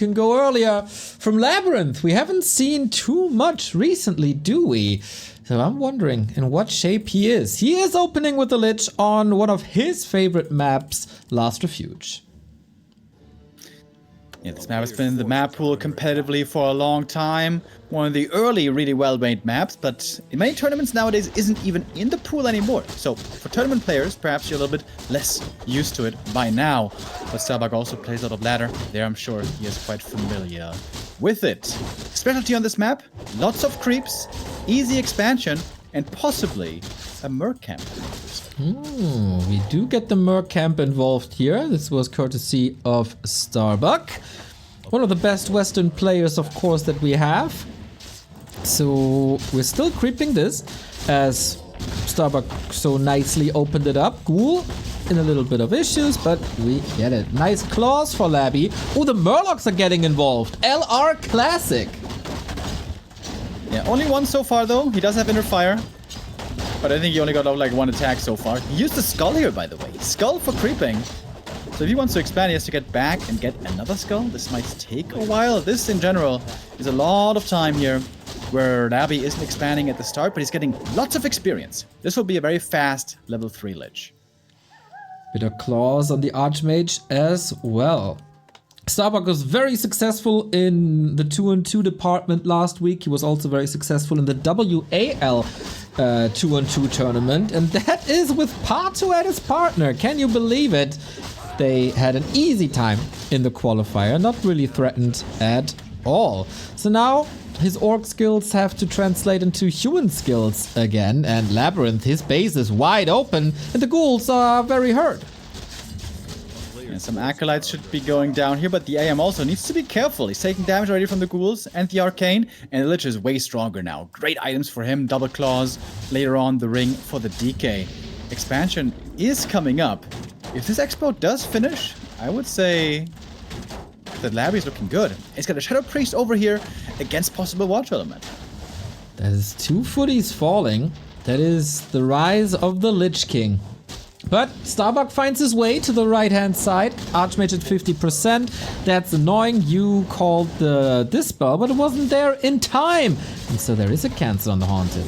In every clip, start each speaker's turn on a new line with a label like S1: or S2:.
S1: can go earlier from LabyRinth. We haven't seen too much recently, do we? So I'm wondering in what shape he is. He is opening with the Lich on one of his favorite maps, Last Refuge.
S2: Yeah, this map has been in the map pool competitively for a long time. One of the early, really well-made maps, but in many tournaments nowadays isn't even in the pool anymore. So for tournament players, perhaps you're a little bit less used to it by now. But Starbuck also plays a lot of ladder. There I'm sure he is quite familiar with it. Specialty on this map, lots of creeps, easy expansion, and possibly a Merc camp.
S1: We do get the Merc camp involved here. This was courtesy of Starbuck. One of the best Western players, of course, that we have. So we're still creeping this as Starbuck so nicely opened it up. Ghoul in a little bit of issues, but we get it. Nice claws for Labby. Oh, the Murlocs are getting involved. LR Classic.
S2: Yeah, only one so far though. He does have inner fire. But I think he only got out like one attack so far. He used the skull here, by the way. Skull for creeping. So if he wants to expand, he has to get back and get another skull. This might take a while. This, in general, is a lot of time here where Labby isn't expanding at the start, but he's getting lots of experience. This will be a very fast level 3 Lich.
S1: Bit of claws on the Archmage as well. Starbuck was very successful in the 2-on-2 department last week. He was also very successful in the WAL 2-on-2 tournament, and that is with Pato as his partner. Can you believe it? They had an easy time in the qualifier, not really threatened at all. So now his orc skills have to translate into human skills again, and LabyRinth, his base is wide open, and the ghouls are very hurt.
S2: And some acolytes should be going down here, but the AM also needs to be careful. He's taking damage already from the ghouls and the arcane, and the Lich is way stronger now. Great items for him, double claws, later on the ring for the DK. Expansion is coming up. If this expo does finish, I would say that Labby's looking good. He's got a Shadow Priest over here against possible Watch Element.
S1: That is 2 footies falling. That is the rise of the Lich King. But Starbuck finds his way to the right-hand side. Archmage at 50%. That's annoying. You called the Dispel, but it wasn't there in time. And so there is a cancel on the Haunted.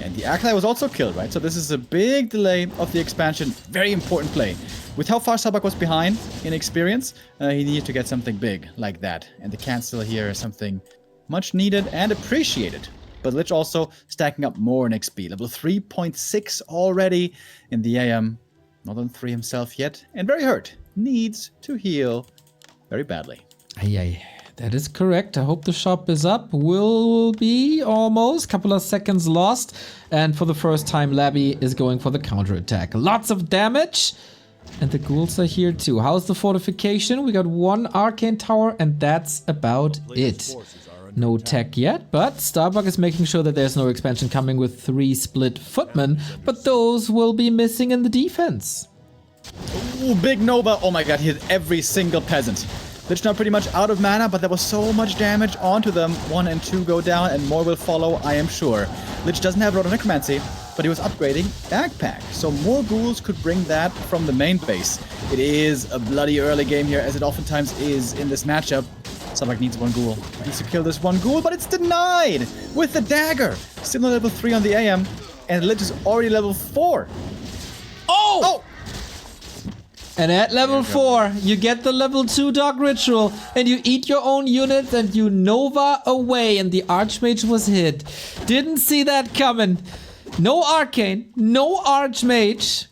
S2: And the Acolyte was also killed, right? So this is a big delay of the expansion. Very important play. With how far Starbuck was behind in experience, he needed to get something big like that. And the cancel here is something much needed and appreciated. But Lich also stacking up more in XP. Level 3.6 already in the AM. Not on 3 himself yet. And very hurt. Needs to heal very badly.
S1: Aye. That is correct. I hope the shop is up. Will be almost. Couple of seconds lost. And for the first time, Labby is going for the counterattack. Lots of damage. And the ghouls are here too. How's the fortification? We got 1 arcane tower and that's about it. No tech yet, but Starbuck is making sure that there's no expansion coming with 3 split footmen, but those will be missing in the defense.
S2: Ooh, big Nova. Oh my god, he hit every single peasant. Lich now pretty much out of mana, but there was so much damage onto them. 1 and 2 go down and more will follow, I am sure. Lich doesn't have a lot of necromancy, but he was upgrading Backpack, so more ghouls could bring that from the main base. It is a bloody early game here, as it oftentimes is in this matchup. Starbuck needs 1 ghoul. He needs to kill this 1 ghoul, but it's denied with the dagger. Still on level 3 on the AM, and Lich is already level 4.
S1: Oh! And at level 4, you get the level 2 dog ritual, and you eat your own units, and you Nova away, and the Archmage was hit. Didn't see that coming. No Arcane, no Archmage.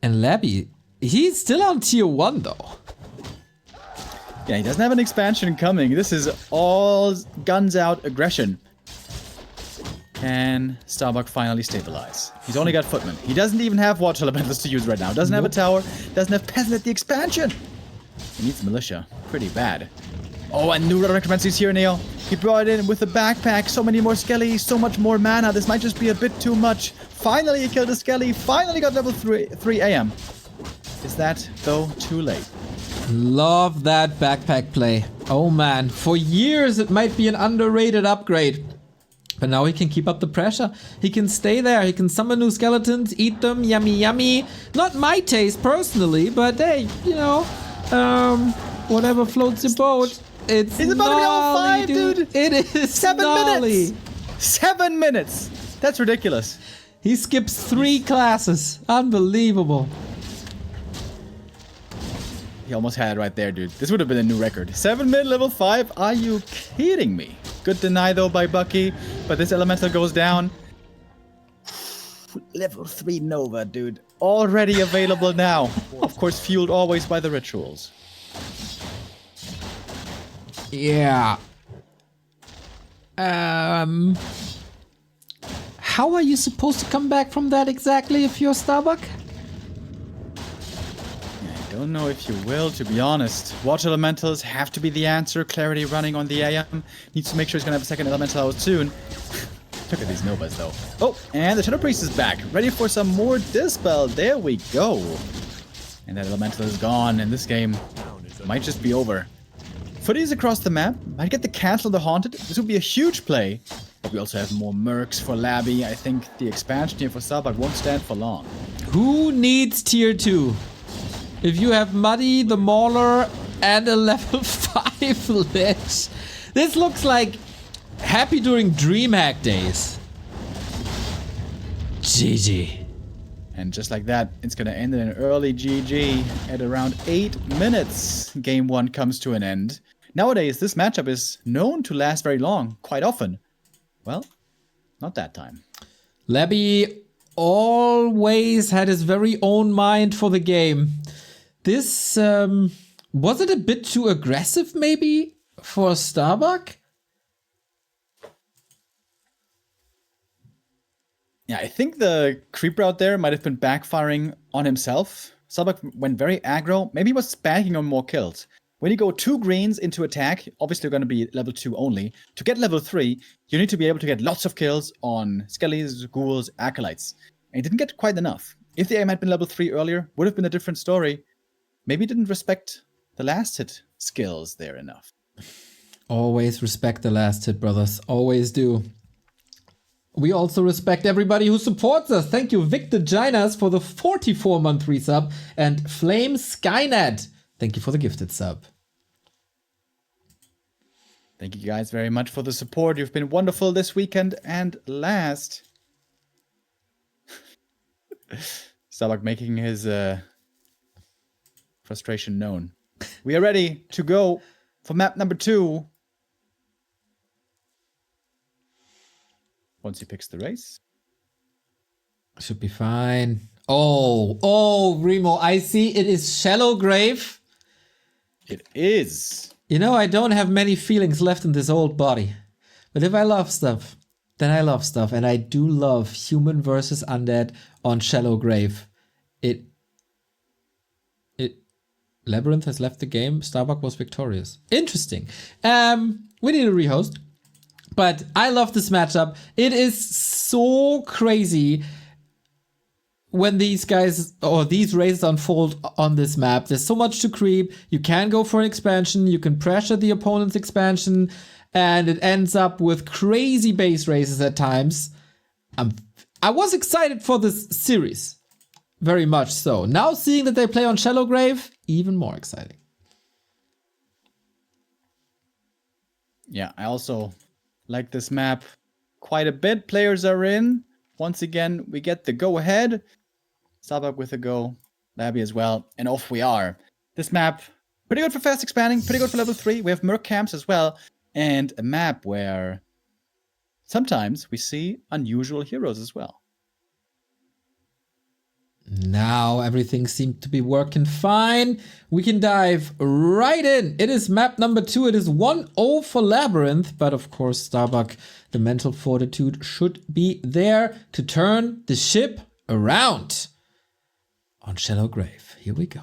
S1: And Labby, he's still on tier 1 though.
S2: Yeah, he doesn't have an expansion coming. This is all guns out aggression. Can Starbuck finally stabilize? He's only got footmen. He doesn't even have Watch Elementals to use right now. Doesn't have a tower. Doesn't have peasant at the expansion. He needs militia. Pretty bad. Oh, and new necromancies here, Neo. He brought it in with the backpack. So many more skellies. So much more mana. This might just be a bit too much. Finally, he killed a skelly. Finally got level 3 AM. Is that, though, too late?
S1: Love that backpack play. Oh man, for years it might be an underrated upgrade. But now he can keep up the pressure. He can stay there. He can summon new skeletons, eat them, yummy yummy. Not my taste personally, but hey, you know, Whatever floats your boat. It's
S2: He's about to be level 5, dude.
S1: It is
S2: 7
S1: gnarly.
S2: minutes. 7 minutes. That's ridiculous.
S1: He skips 3 classes. Unbelievable.
S2: He almost had it right there, dude. This would have been a new record. 7 minute level 5? Are you kidding me? Good deny though by Bucky, but this elemental goes down. Level 3 Nova, dude. Already available now. Of course, fueled always by the rituals.
S1: Yeah. How are you supposed to come back from that exactly if you're Starbuck?
S2: I don't know if you will, to be honest. Water elementals have to be the answer. Clarity running on the AM. Needs to make sure he's gonna have a second elemental out soon. Look at these Novas, though. Oh, and the Shadow Priest is back. Ready for some more Dispel. There we go. And that elemental is gone, and this game might just be over. Footies across the map. Might get the Castle of the Haunted. This would be a huge play. But we also have more mercs for Labby. I think the expansion here for Starbuck won't stand for long.
S1: Who needs tier 2? If you have Muddy, the Mauler, and a level 5 Lich. This looks like happy during DreamHack days. GG.
S2: And just like that, it's going to end in an early GG at around 8 minutes. Game 1 comes to an end. Nowadays, this matchup is known to last very long, quite often. Well, not that time.
S1: Labby always had his very own mind for the game. This, was it a bit too aggressive maybe for Starbuck?
S2: Yeah, I think the creeper out there might have been backfiring on himself. Starbuck went very aggro. Maybe he was banking on more kills. When you go 2 greens into attack, obviously you're going to be level 2 only. To get level 3, you need to be able to get lots of kills on skellies, ghouls, acolytes. And he didn't get quite enough. If the aim had been level 3 earlier, would have been a different story. Maybe he didn't respect the last hit skills there enough.
S1: Always respect the last hit, brothers. Always do. We also respect everybody who supports us. Thank you, Victor Ginas, for the 44-month resub, and Flame Skynet. Thank you for the gifted sub.
S2: Thank you guys very much for the support. You've been wonderful this weekend. And last, Starbuck making his frustration known. We are ready to go for map number 2. Once he picks the race.
S1: Should be fine. Oh, Remo, I see it is Shallow Grave.
S2: It is.
S1: You know, I don't have many feelings left in this old body. But if I love stuff, then I love stuff. And I do love human versus undead on Shallow Grave. LabyRinth has left the game. Starbuck was victorious. Interesting. We need a rehost. But I love this matchup. It is so crazy when these guys or these races unfold on this map. There's so much to creep. You can go for an expansion. You can pressure the opponent's expansion. And it ends up with crazy base races at times. I was excited for this series. Very much so. Now seeing that they play on Shallow Grave, even more exciting.
S2: Yeah, I also like this map quite a bit. Players are in. Once again, we get the go-ahead. Starbuck with a go. Labby as well. And off we are. This map, pretty good for fast expanding. Pretty good for level 3. We have Merc camps as well. And a map where sometimes we see unusual heroes as well.
S1: Now everything seems to be working fine. We can dive right in. It is map number 2. It is 1-0 for LabyRinth. But of course, Starbuck, the mental fortitude should be there to turn the ship around. On Shallow Grave. Here we go.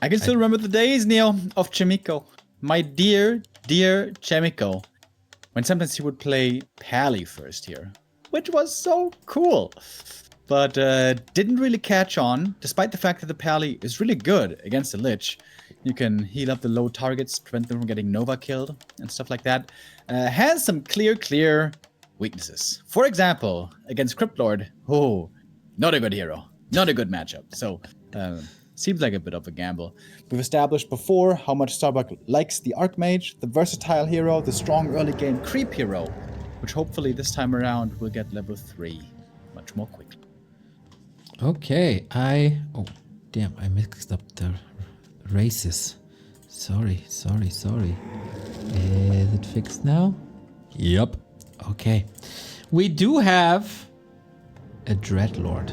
S2: I can still remember the days, Neo, of Chemico. My dear Chemico. When sometimes he would play Pally first here. Which was so cool. But didn't really catch on. Despite the fact that the Pally is really good against the Lich. You can heal up the low targets, prevent them from getting Nova killed, and stuff like that. Has some clear weaknesses. For example, against Cryptlord, oh, not a good hero. Not a good matchup. So, seems like a bit of a gamble. We've established before how much Starbuck likes the Archmage, the versatile hero, the strong early game creep hero, which hopefully this time around will get level 3 much more quickly.
S1: Okay, oh, damn, I mixed up the races. Sorry. Is it fixed now? Yep. Okay. We do have a Dreadlord.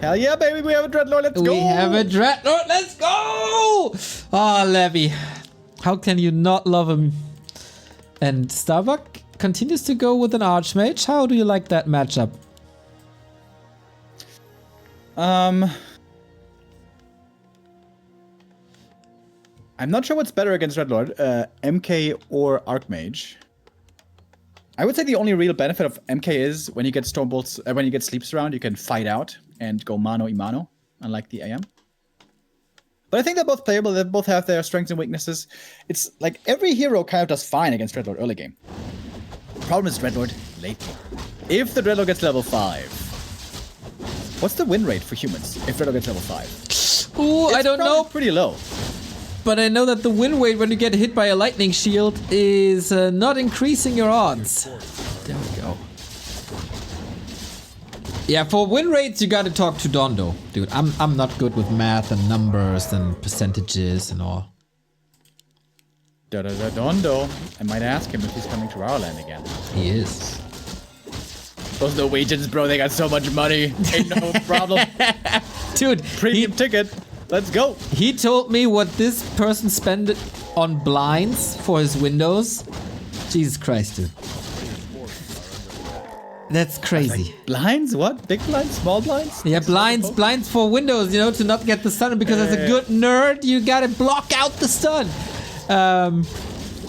S2: Hell yeah, baby, we have a Dreadlord, let's go!
S1: We have a Dreadlord, let's go! Oh, Levy. How can you not love him? And Starbuck continues to go with an Archmage. How do you like that matchup?
S2: I'm not sure what's better against Dreadlord, MK or Archmage. I would say the only real benefit of MK is when you get Stormbolts, when you get Sleeps around, you can fight out and go mano a mano, unlike the AM. But I think they're both playable, they both have their strengths and weaknesses. It's like every hero kind of does fine against Dreadlord early game. The problem is Dreadlord late game. If the Dreadlord gets level 5, what's the win rate for humans if Dreadlord gets level 5?
S1: Ooh, I don't know.
S2: Pretty low.
S1: But I know that the win rate when you get hit by a lightning shield is not increasing your odds. There we go. Yeah, for win rates you gotta talk to Dondo. Dude, I'm not good with math and numbers and percentages and all.
S2: Dondo. I might ask him if he's coming to our land again.
S1: He is.
S2: Those Norwegians, bro, they got so much money. Ain't no problem.
S1: Dude,
S2: premium ticket. Let's go.
S1: He told me what this person spent on blinds for his windows. Jesus Christ, dude. That's crazy.
S2: Like, blinds? What? Big blinds? Small blinds?
S1: Yeah, blinds for windows, you know, to not get the sun. Because as a good nerd, you gotta block out the sun.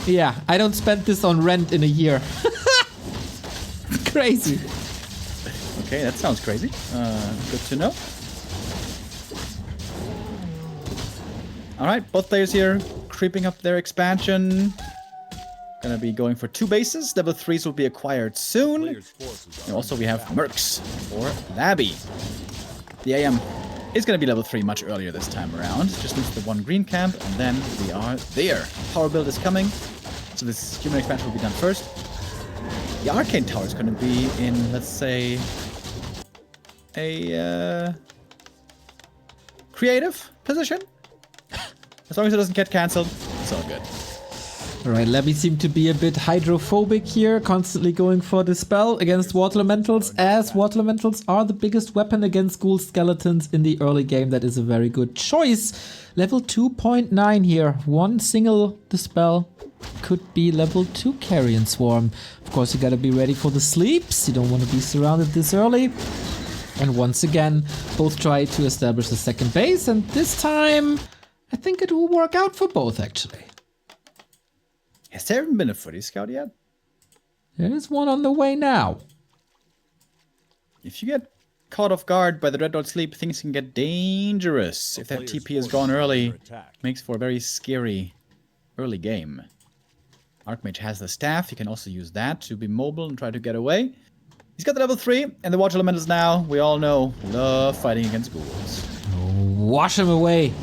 S1: Yeah, I don't spend this on rent in a year. Crazy.
S2: Okay, that sounds crazy. Good to know. Alright, both players here creeping up their expansion. Gonna be going for 2 bases. Level 3s will be acquired soon. And also we have Mercs for Labby. The AM is gonna be level 3 much earlier this time around. Just needs the 1 green camp and then we are there. Power build is coming. So this human expansion will be done first. The Arcane Tower is gonna be in, let's say, a creative position. As long as it doesn't get cancelled, it's all good.
S1: Alright, Labby seemed to be a bit hydrophobic here, constantly going for the spell against Water Elementals, as Water Elementals are the biggest weapon against Ghoul Skeletons in the early game. That is a very good choice. Level 2.9 here. One single dispel could be level 2 Carrion Swarm. Of course, you gotta be ready for the sleeps. You don't want to be surrounded this early. And once again, both try to establish the second base, and this time I think it will work out for both, actually.
S2: Has there even been a footy scout yet?
S1: There is one on the way now.
S2: If you get caught off guard by the Dreadlord sleep, things can get dangerous. If that TP is gone early, makes for a very scary early game. Archmage has the staff. You can also use that to be mobile and try to get away. He's got the level 3 and the Watch Elementals now. We all know, love fighting against ghouls.
S1: Wash him away.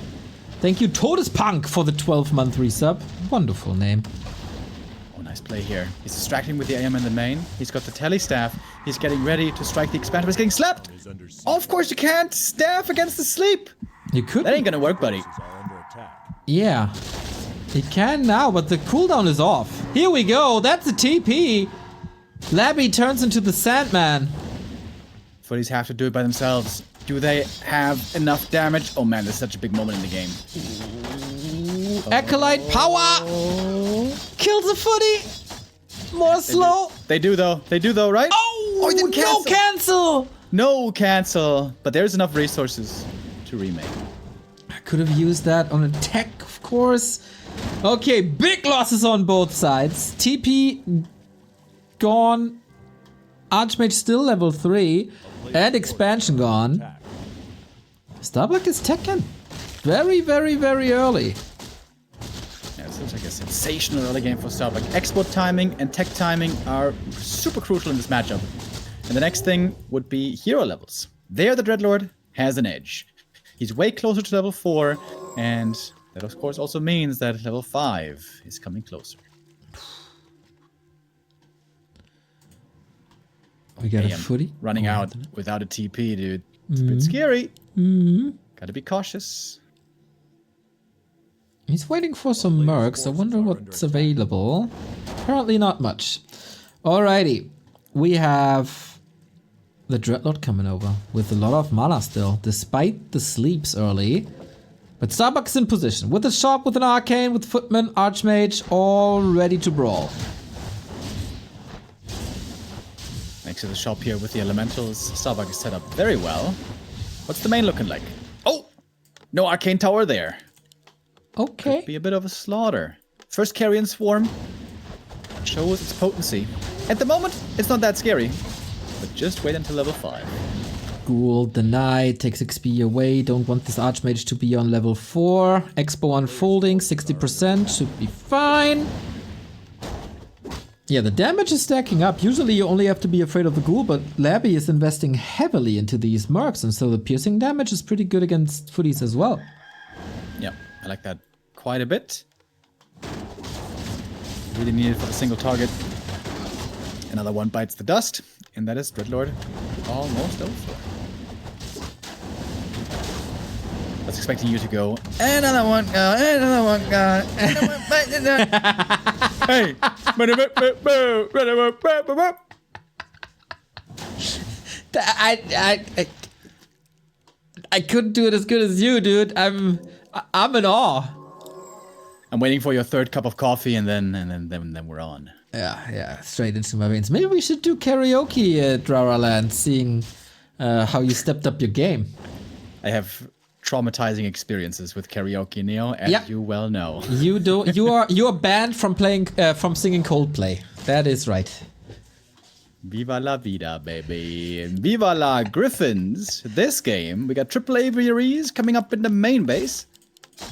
S1: Thank you, Todespunk, for the 12-month resub. Wonderful name.
S2: Oh, nice play here. He's distracting with the AM in the main. He's got the tele staff. He's getting ready to strike the expansion. He's getting slapped. Of course you can't. Staff against the sleep.
S1: You could.
S2: That ain't gonna work, buddy.
S1: Yeah. It can now, but the cooldown is off. Here we go. That's a TP. Labby turns into the Sandman.
S2: Footies have to do it by themselves. Do they have enough damage? Oh man, this is such a big moment in the game.
S1: Acolyte power! Kills the footy! More slow!
S2: They do though, right?
S1: Oh,
S2: he didn't
S1: no cancel!
S2: No cancel! But there's enough resources to remake.
S1: I could have used that on attack, of course. Okay, big losses on both sides. TP gone. Archmage still level 3. And expansion gone. Starbuck is Tekken. Very, very, very early.
S2: Yeah, this looks like a sensational early game for Starbuck. Export timing and tech timing are super crucial in this matchup. And the next thing would be hero levels. There, the Dreadlord has an edge. He's way closer to level 4, and that of course also means that level 5 is coming closer.
S1: We got a footy.
S2: Running out without a TP, dude. It's a bit scary. Gotta be cautious.
S1: He's waiting for some mercs. I wonder what's available. Apparently not much. Alrighty. We have the Dreadlord coming over with a lot of mana still, despite the sleeps early. But Starbuck's in position with a shop, with an arcane, with footman, archmage, all ready to brawl.
S2: Next to the shop here with the elementals, Starbuck is set up very well. What's the main looking like? Oh! No arcane tower there.
S1: Okay.
S2: Could be a bit of a slaughter. First carrion swarm shows its potency. At the moment, it's not that scary. But just wait until level 5.
S1: Ghoul denied, takes XP away, don't want this Archmage to be on level 4. Expo unfolding, 60%, should be fine. Yeah, the damage is stacking up. Usually you only have to be afraid of the Ghoul, but Labby is investing heavily into these mercs, and so the piercing damage is pretty good against footies as well.
S2: Yeah, I like that quite a bit. Really needed for the single target. Another one bites the dust. And that is Dreadlord almost over. I was expecting you to go, another one go, another one go, another one bite the dust. Hey!
S1: I couldn't do it as good as you, dude. I'm in awe.
S2: I'm waiting for your third cup of coffee, and then we're on.
S1: Yeah, straight into my veins. Maybe we should do karaoke at Raraland, seeing how you stepped up your game.
S2: I have traumatizing experiences with karaoke, Neo, as you well know.
S1: You do. You are banned from singing Coldplay. That is right.
S2: Viva la vida, baby. Viva la Griffins. This game, we got AAA VREs coming up in the main base.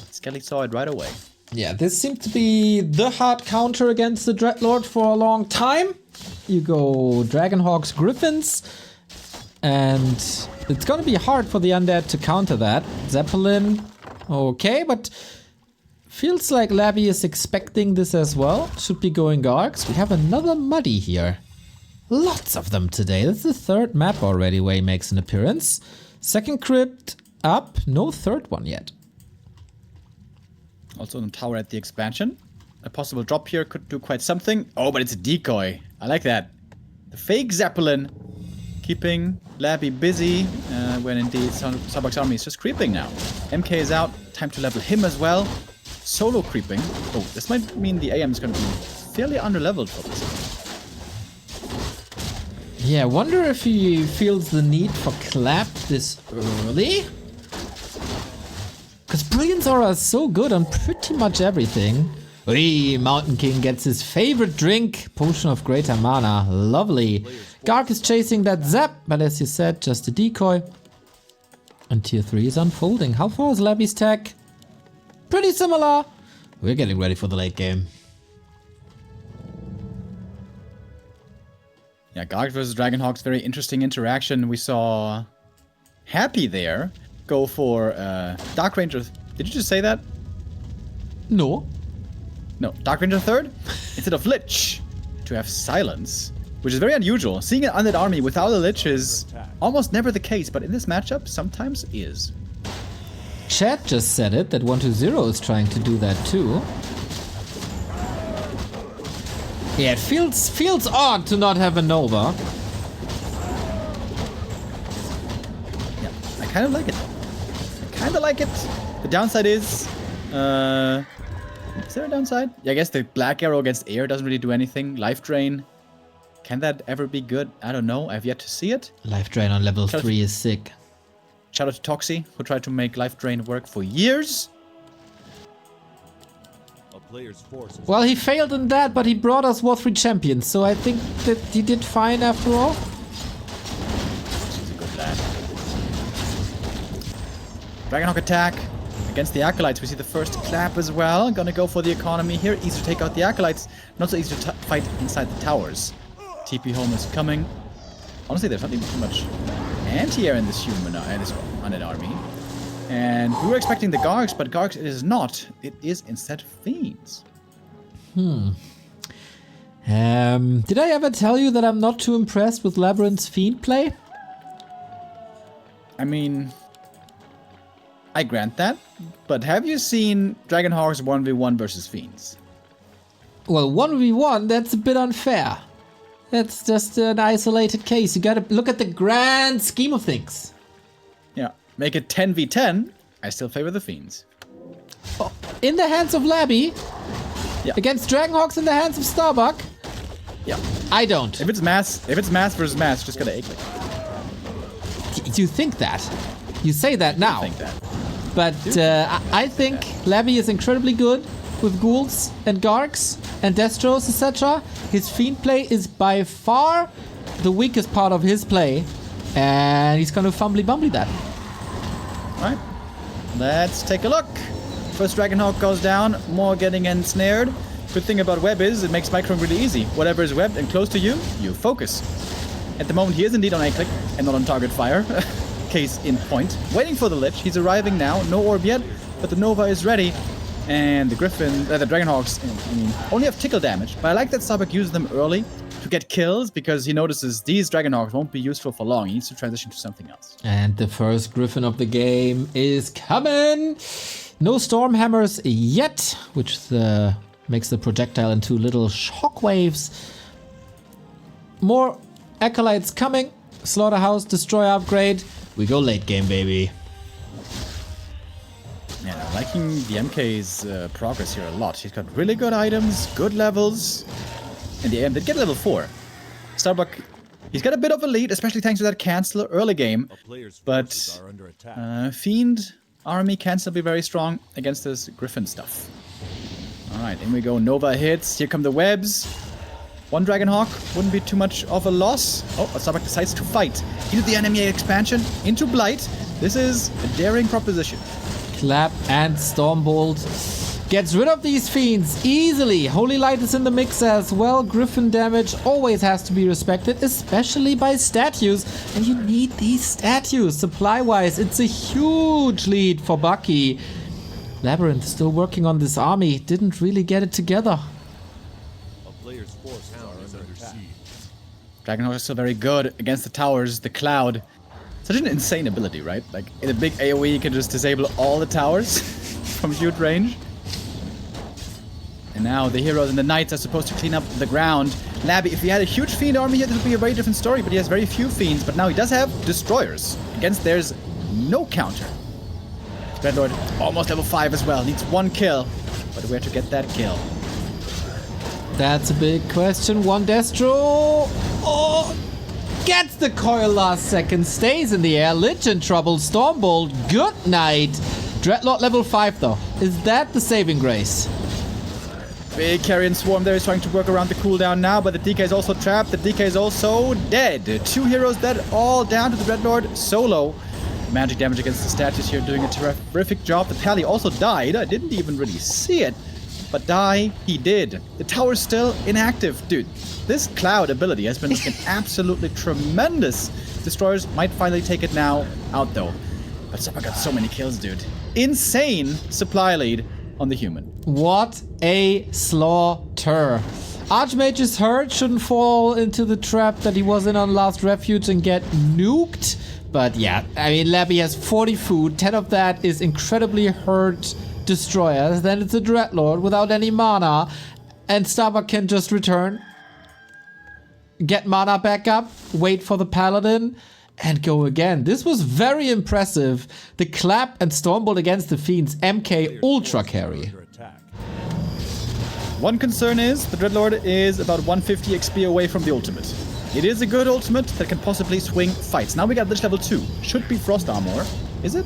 S2: Skelly saw it right away.
S1: Yeah, this seemed to be the hard counter against the Dreadlord for a long time. You go Dragonhawks, Griffins, and it's gonna be hard for the undead to counter that. Zeppelin, okay, but feels like Labby is expecting this as well. Should be going Gargs. We have another Muddy here. Lots of them today. That's the third map already where he makes an appearance. Second crypt up, no third one yet.
S2: Also on tower at the expansion. A possible drop here could do quite something. Oh, but it's a decoy. I like that. The fake Zeppelin keeping Labby busy when indeed Starbuck's army is just creeping now. MK is out. Time to level him as well. Solo creeping. Oh, this might mean the AM is going to be fairly underleveled for this.
S1: Yeah, I wonder if he feels the need for clap this early. Because Brilliance Aura is so good on pretty much everything. Hey, Mountain King gets his favorite drink, Potion of Greater Mana. Lovely. Garg is chasing that Zap, but as you said, just a decoy. And tier 3 is unfolding. How far is Labby's tech? Pretty similar. We're getting ready for the late game.
S2: Yeah, Garg versus Dragonhawks, very interesting interaction. We saw Happy there go for Dark Ranger. Did you just say that?
S1: No.
S2: No, Dark Ranger third instead of Lich to have Silence, which is very unusual. Seeing an undead army without a Lich is almost never the case, but in this matchup sometimes is.
S1: Chat just said it, that 120 is trying to do that too. Yeah, it feels odd to not have a Nova.
S2: Yeah, I kind of like it. The downside is there a downside? Yeah, I guess the Black Arrow against air doesn't really do anything. Life Drain. Can that ever be good? I don't know. I've yet to see it.
S1: Life Drain on level 3 is sick.
S2: Shout out to Toxie, who tried to make Life Drain work for years.
S1: Well, he failed in that, but he brought us W3Champions, so I think that he did fine after all.
S2: He's a good lad. Dragonhawk attack against the Acolytes. We see the first clap as well. Gonna go for the economy here. Easy to take out the Acolytes. Not so easy to fight inside the towers. TP home is coming. Honestly, there's not even too much anti-air in this human undead army. And we were expecting the Gargs, but Gargs it is not. It is instead Fiends.
S1: Did I ever tell you that I'm not too impressed with LabyRinth's Fiend play?
S2: I mean, I grant that, but have you seen Dragonhawks 1v1 versus Fiends?
S1: Well, 1v1, that's a bit unfair. That's just an isolated case. You gotta look at the grand scheme of things.
S2: Yeah, make it 10v10, I still favor the Fiends.
S1: Oh, in the hands of Labby?
S2: Yeah.
S1: Against Dragonhawks in the hands of Starbuck?
S2: Yeah.
S1: I don't.
S2: If it's mass versus mass, just gotta egg.
S1: You think that? You say that now.
S2: I think that.
S1: But I think Labby is incredibly good with ghouls and gargs and destros, etc. His fiend play is by far the weakest part of his play, and he's gonna fumbly-bumbly that.
S2: Alright, let's take a look. First Dragonhawk goes down, more getting ensnared. Good thing about web is it makes microing really easy. Whatever is webbed and close to you, you focus. At the moment he is indeed on A-click and not on target fire. Case in point. Waiting for the Lich, he's arriving now, no orb yet, but the Nova is ready. And the Dragonhawks, I mean, only have tickle damage, but I like that Starbuck uses them early to get kills because he notices these Dragonhawks won't be useful for long. He needs to transition to something else.
S1: And the first Griffin of the game is coming! No Stormhammers yet, which makes the projectile into little shockwaves. More Acolytes coming. Slaughterhouse, Destroyer upgrade. We go late game, baby.
S2: Yeah, I'm liking the MK's progress here a lot. He's got really good items, good levels. And the AM did get level 4. Starbuck, he's got a bit of a lead, especially thanks to that cancel early game. But Fiend army can still be very strong against this Griffin stuff. Alright, in we go. Nova hits. Here come the webs. One Dragonhawk wouldn't be too much of a loss. Oh, Starbuck decides to fight. Into the enemy expansion, into Blight. This is a daring proposition.
S1: Clap and Stormbolt gets rid of these fiends easily. Holy Light is in the mix as well. Griffin damage always has to be respected, especially by statues. And you need these statues. Supply-wise, it's a huge lead for Bucky. LabyRinth still working on this army. Didn't really get it together.
S2: Dragonhawk is still very good against the towers, the cloud. Such an insane ability, right? Like, in a big AoE, you can just disable all the towers from huge range. And now the heroes and the knights are supposed to clean up the ground. Labby, if he had a huge fiend army here, this would be a very different story, but he has very few fiends. But now he does have destroyers. Against there's no counter. Dreadlord, almost level 5 as well. Needs one kill. But where to get that kill?
S1: That's a big question. One Destro. Oh, gets the coil last second. Stays in the air. Lich in trouble. Stormbolt. Good night. Dreadlord level 5 though. Is that the saving grace?
S2: Big Carrion Swarm there is trying to work around the cooldown now, but the DK is also trapped. The DK is also dead. 2 heroes dead, all down to the Dreadlord solo. Magic damage against the statues here, doing a terrific job. The Pally also died. I didn't even really see it. But die, he did. The tower's still inactive. Dude, this cloud ability has been an absolutely tremendous. Destroyers might finally take it now out, though. But Zappa got so many kills, dude. Insane supply lead on the human.
S1: What a slaughter. Archmage is hurt, shouldn't fall into the trap that he was in on Last Refuge and get nuked. But yeah, I mean, Labby has 40 food. 10 of that is incredibly hurt destroyers. Then it's a Dreadlord without any mana. And Starbuck can just return. Get mana back up. Wait for the Paladin. And go again. This was very impressive. The clap and Stormbolt against the Fiends. MK ultra carry.
S2: One concern is the Dreadlord is about 150 XP away from the ultimate. It is a good ultimate that can possibly swing fights. Now we got Lich level 2. Should be Frost Armor. Is it?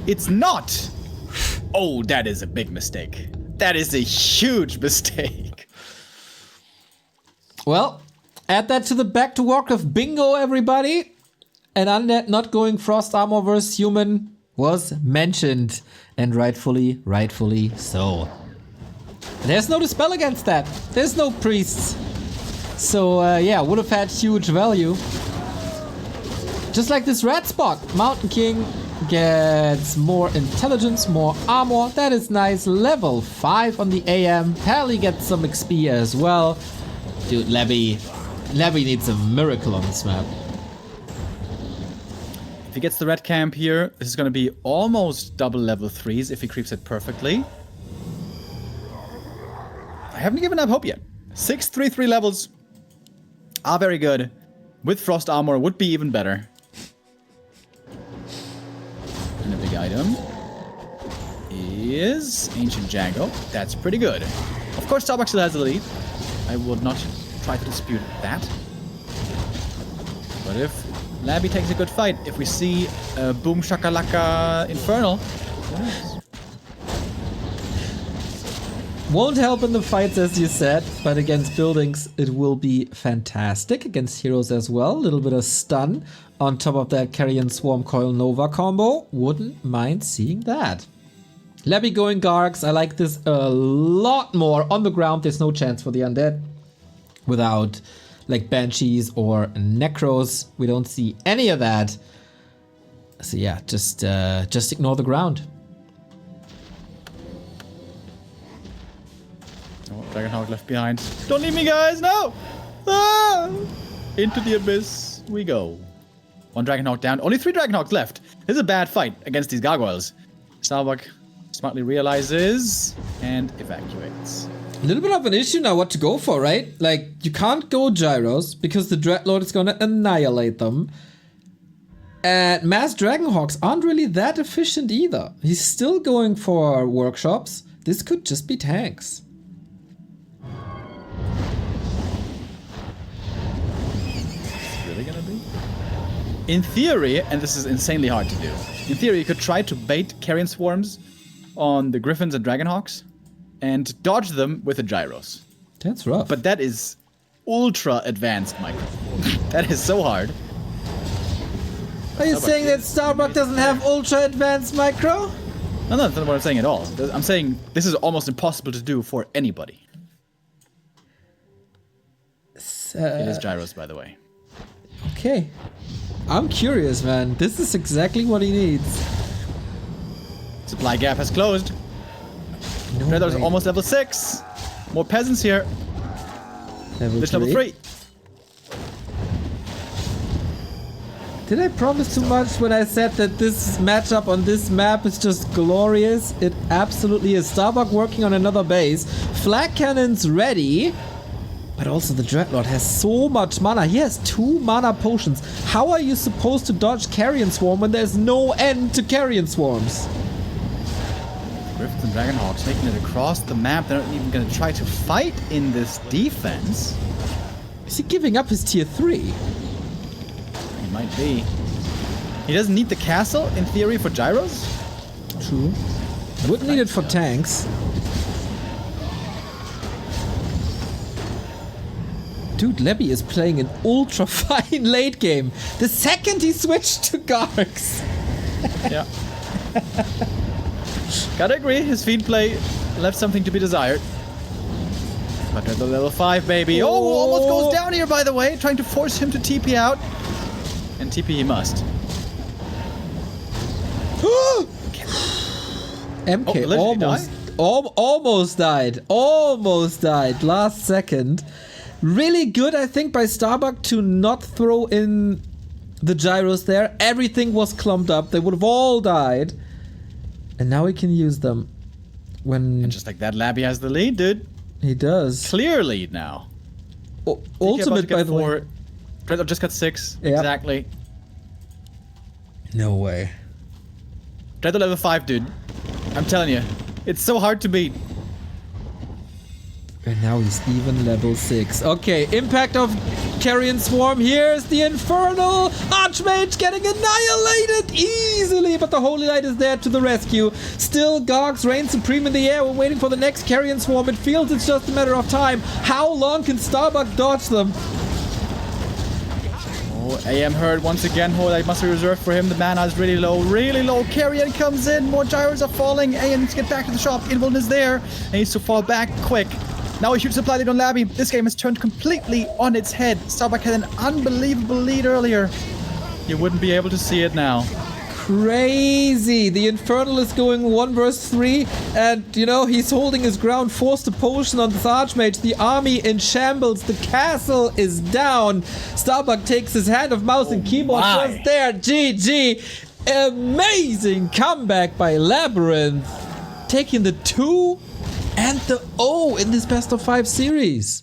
S2: It's not! Oh, that is a big mistake. That is a huge mistake.
S1: Well, add that to the Back to Warcraft bingo, everybody. And Undead not going Frost Armor versus Human. was mentioned, and rightfully so. There's no dispel against that. There's no priests. So yeah, would have had huge value. Just like this red spot. Mountain King gets more intelligence, more armor. That is nice. Level 5 on the AM. Pally gets some XP as well. Dude, Labby needs a miracle on this map.
S2: If he gets the red camp here, this is going to be almost double level 3s if he creeps it perfectly. I haven't given up hope yet. 6 3/3 levels are very good. With frost armor would be even better. And a big item is Ancient Django. That's pretty good. Of course, Starbuck still has the lead. I would not try to dispute that. But if Labby takes a good fight, if we see Boom Shakalaka Infernal, yes.
S1: Won't help in the fights, as you said, but against buildings it will be fantastic. Against heroes as well. A little bit of stun on top of that Carrion Swarm Coil Nova combo. Wouldn't mind seeing that. Labby going Gargs. I like this a lot more. On the ground, there's no chance for the undead. Without like Banshees or Necros, we don't see any of that. So yeah, just ignore the ground.
S2: Oh, Dragonhawk left behind. Don't leave me, guys! No! Ah! Into the abyss we go. One Dragonhawk down. Only 3 Dragonhawks left. This is a bad fight against these gargoyles. Starbuck smartly realizes and evacuates.
S1: A little bit of an issue now what to go for, right? Like, you can't go Gyros because the Dreadlord is gonna annihilate them. And Mass Dragonhawks aren't really that efficient either. He's still going for workshops. This could just be tanks.
S2: Really gonna be? In theory, and this is insanely hard to do, in theory you could try to bait Carrion Swarms on the Griffins and Dragonhawks and dodge them with the Gyros.
S1: That's rough.
S2: But that is ultra advanced, Michael. That is so hard.
S1: Are you saying that Starbuck doesn't have ultra advanced micro?
S2: No, that's not what I'm saying at all. I'm saying this is almost impossible to do for anybody. It is Gyros, by the way.
S1: Okay. I'm curious, man. This is exactly what he needs.
S2: Supply gap has closed.
S1: No
S2: Dreadlord is
S1: way.
S2: almost level 6. More peasants here. Lich level 3.
S1: Did I promise too much when I said that this matchup on this map is just glorious? It absolutely is. Starbuck working on another base. Flag cannons ready. But also the Dreadlord has so much mana. He has 2 mana potions. How are you supposed to dodge Carrion Swarm when there's no end to Carrion Swarms?
S2: Griffins and Dragonhawks making it across the map. They're not even going to try to fight in this defense.
S1: Is he giving up his tier 3?
S2: He might be. He doesn't need the castle, in theory, for Gyros.
S1: True. Wouldn't need it for tanks. Dude, Labby is playing an ultra fine late game. The second he switched to Gargs.
S2: Yeah. Gotta agree, his feed play left something to be desired. But at the level 5, baby. Oh, almost goes down here, by the way. Trying to force him to TP out. And TP he must.
S1: MK almost died. Almost died. Last second. Really good, I think, by Starbuck to not throw in the Gyros there. Everything was clumped up. They would have all died. And now he can use them when...
S2: And just like that, Labby has the lead, dude.
S1: He does.
S2: Clear lead now.
S1: Ultimate, by the way.
S2: Dreadlord just got 6.
S1: Yep.
S2: Exactly.
S1: No way.
S2: Dreadlord level 5, dude. I'm telling you. It's so hard to beat.
S1: And now he's even level 6. Okay, impact of Carrion Swarm. Here's the Infernal Archmage getting annihilated easily, but the Holy Light is there to the rescue. Still, Gargs reign supreme in the air. We're waiting for the next Carrion Swarm. It feels it's just a matter of time. How long can Starbuck dodge them?
S2: AM hurt once again. Oh, that must be reserved for him. The mana is really low, really low. Carrion comes in. More gyros are falling. AM needs to get back to the shop. Invuln is there. And needs to fall back quick. Now a huge supply lead on Labby. This game has turned completely on its head. Starbuck had an unbelievable lead earlier. You wouldn't be able to see it now.
S1: Crazy! The Infernal is going 1 versus 3, and you know, he's holding his ground, forced a potion on this Archmage. The army in shambles, the castle is down. Starbuck takes his hand of mouse and keyboard just there. GG! Amazing comeback by LabyRinth, taking the 2 and the 0 in this best of 5 series.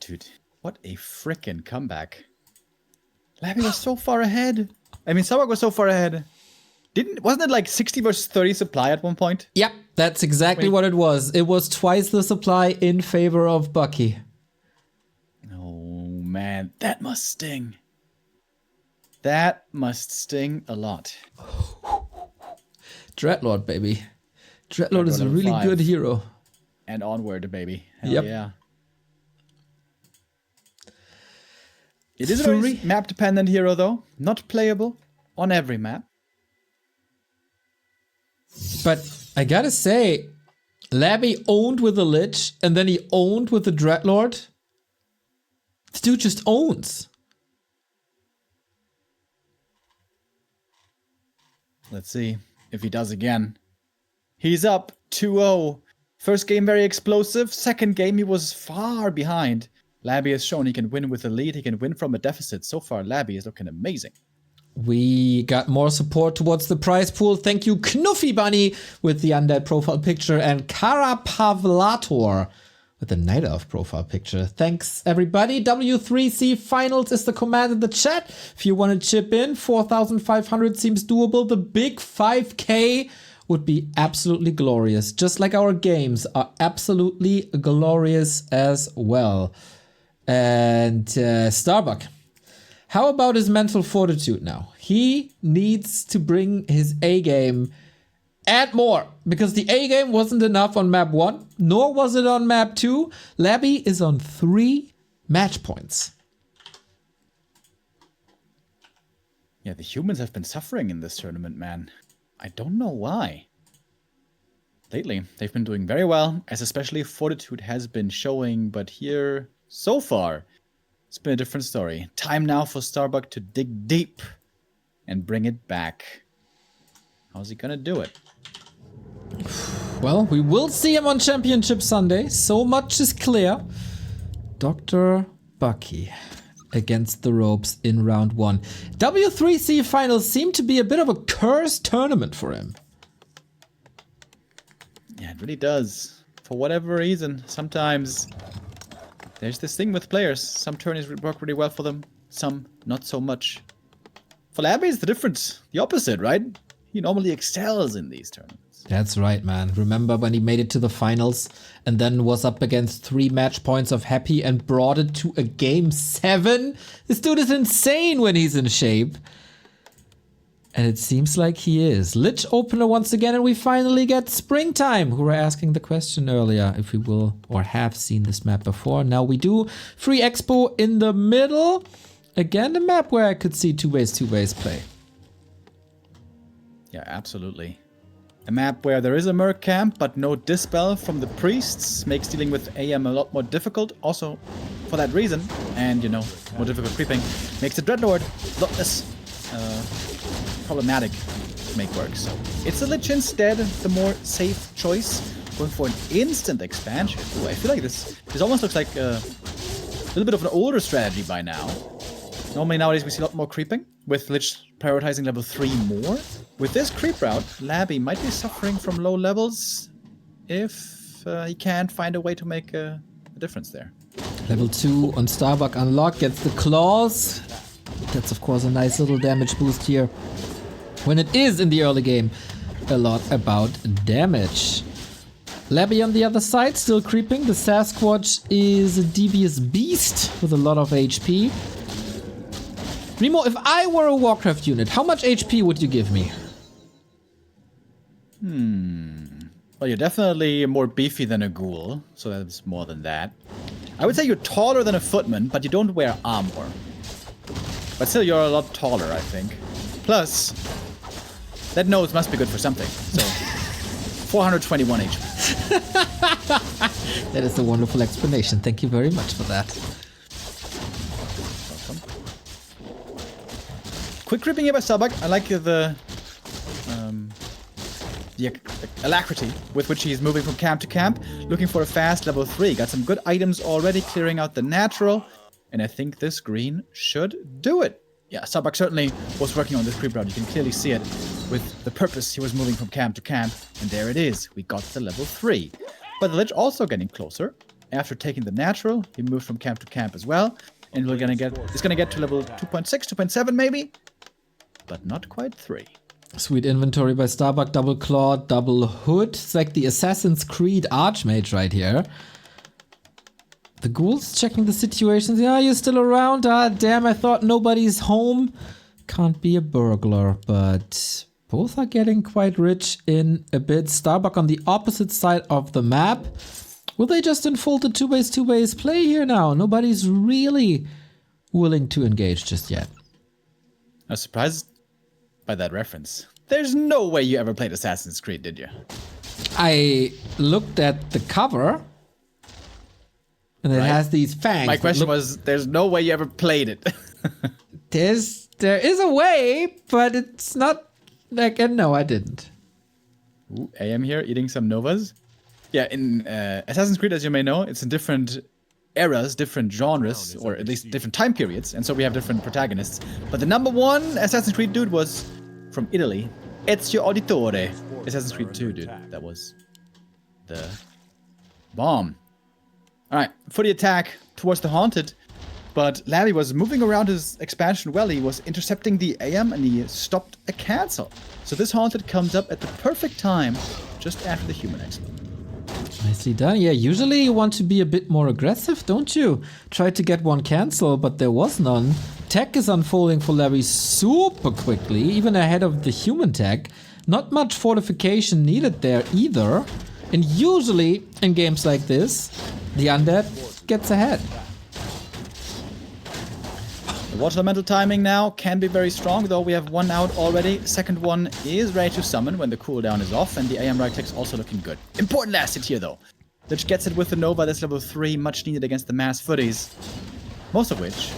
S2: Dude, what a frickin' comeback. Labby was so far ahead. I mean, Starbuck was so far ahead. Wasn't it like 60 versus 30 supply at one point?
S1: Yep, that's exactly what it was. It was twice the supply in favor of Bucky.
S2: Oh man, that must sting. That must sting a lot.
S1: Dreadlord, baby. Dreadlord is a really good hero.
S2: And onward, baby. Hell yeah. It is a very map-dependent hero, though. Not playable on every map.
S1: But I gotta say, Labby owned with the Lich, and then he owned with the Dreadlord. This dude just owns.
S2: Let's see if he does again. He's up 2-0. First game very explosive. Second game he was far behind. Labby has shown he can win with a lead. He can win from a deficit. So far, Labby is looking amazing.
S1: We got more support towards the prize pool. Thank you, Knuffy Bunny, with the undead profile picture, and Kara Pavlator with the Night Elf profile picture. Thanks, everybody. W3C Finals is the command in the chat. If you want to chip in, 4,500 seems doable. The big 5K would be absolutely glorious. Just like our games are absolutely glorious as well. And Starbuck, how about his mental fortitude now? He needs to bring his A game and more, because the A game wasn't enough on map 1, nor was it on map 2. Labby is on 3 match points.
S2: Yeah, the humans have been suffering in this tournament, man. I don't know why. Lately, they've been doing very well, as especially Fortitude has been showing, but here, so far, it's been a different story. Time now for Starbuck to dig deep and bring it back. How's he gonna do it?
S1: Well, we will see him on Championship Sunday. So much is clear. Dr. Bucky against the ropes in round 1. W3C finals seem to be a bit of a cursed tournament for him.
S2: Yeah, it really does. For whatever reason, sometimes there's this thing with players. Some tourneys work really well for them, some not so much. For Labby, it's the difference. The opposite, right? He normally excels in these tournaments.
S1: That's right, man. Remember when he made it to the finals and then was up against 3 match points of Happy and brought it to a game 7? This dude is insane when he's in shape. And it seems like he is. Lich opener once again, and we finally get Springtime, who were asking the question earlier if we will or have seen this map before. Now we do. Free Expo in the middle. Again, a map where I could see two ways play.
S2: Yeah, absolutely. A map where there is a Merc camp, but no Dispel from the priests makes dealing with AM a lot more difficult. Also, for that reason, and you know, more difficult creeping, makes the Dreadlord a lot less problematic to make work. So it's a Lich instead, the more safe choice, going for an instant expansion. Ooh, I feel like this almost looks like a little bit of an older strategy by now. Normally nowadays we see a lot more creeping, with Lich prioritizing level 3 more. With this creep route, Labby might be suffering from low levels if he can't find a way to make a difference there.
S1: Level 2 on Starbuck unlocked, gets the claws. That's of course a nice little damage boost here. When it is in the early game, a lot about damage. Labby on the other side, still creeping. The Sasquatch is a devious beast with a lot of HP. Remo, if I were a Warcraft unit, how much HP would you give me?
S2: Well, you're definitely more beefy than a ghoul, so that's more than that. I would say you're taller than a footman, but you don't wear armor. But still, you're a lot taller, I think. Plus, that nose must be good for something. So, 421 HP.
S1: That is a wonderful explanation. Thank you very much for that.
S2: Welcome. Quick creeping here by Starbuck. I like the alacrity with which he's moving from camp to camp, looking for a fast level 3. Got some good items already, clearing out the natural, and I think this green should do it. Yeah, Starbuck certainly was working on this creep route. You can clearly see it with the purpose he was moving from camp to camp, and there it is. We got the level 3. But the Lich also getting closer. After taking the natural, he moved from camp to camp as well, and it's gonna get to level 2.6, 2.7 maybe, but not quite 3.
S1: Sweet inventory by Starbuck, double claw, double hood. It's like the Assassin's Creed Archmage right here. The ghouls checking the situations. Yeah, you're still around? Ah, damn, I thought nobody's home. Can't be a burglar, but both are getting quite rich in a bit. Starbuck on the opposite side of the map. Will they just unfold the 2-base play here now? Nobody's really willing to engage just yet.
S2: I was surprised by that reference. There's no way you ever played Assassin's Creed, did you?
S1: I looked at the cover, and it has these fangs.
S2: My question was, there's no way you ever played it.
S1: There is a way, but it's not like, no, I didn't.
S2: Ooh, AM here, eating some Novas. Yeah, in Assassin's Creed, as you may know, it's in different eras, different genres, or at least different time periods, and so we have different protagonists. But the number one Assassin's Creed dude was from Italy. Ezio Auditore. Assassin's Creed 2, dude. That was the bomb. Alright, for the attack towards the Haunted. But Labby was moving around his expansion well. He was intercepting the AM and he stopped a cancel. So this Haunted comes up at the perfect time, just after the human explosion.
S1: Nicely done. Yeah, usually you want to be a bit more aggressive, don't you? Tried to get one cancel, but there was none. Tech is unfolding for Labby super quickly, even ahead of the human tech. Not much fortification needed there either. And usually, in games like this, the undead gets ahead.
S2: The water elemental timing now can be very strong, though we have one out already. Second one is ready to summon when the cooldown is off, and the AM right click's also looking good. Important last hit here, though. Lich gets it with the Nova. That's level 3, much needed against the mass footies. Most of which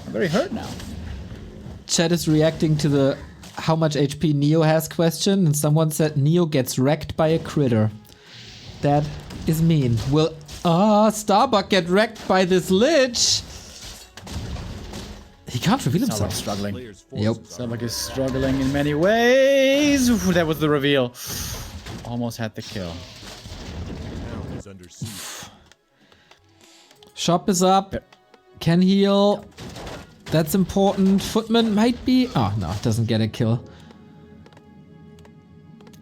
S2: are very hurt now.
S1: Chat is reacting to the how much HP Neo has question, and someone said Neo gets wrecked by a critter. That is mean. Will Starbuck get wrecked by this Lich? He can't reveal himself.
S2: Starbuck's struggling.
S1: Yep.
S2: Starbuck is struggling in many ways. Ooh, that was the reveal. Almost had the kill.
S1: Shop is up.
S2: Yep.
S1: Can heal. That's important. Footman might be... Oh, no, doesn't get a kill.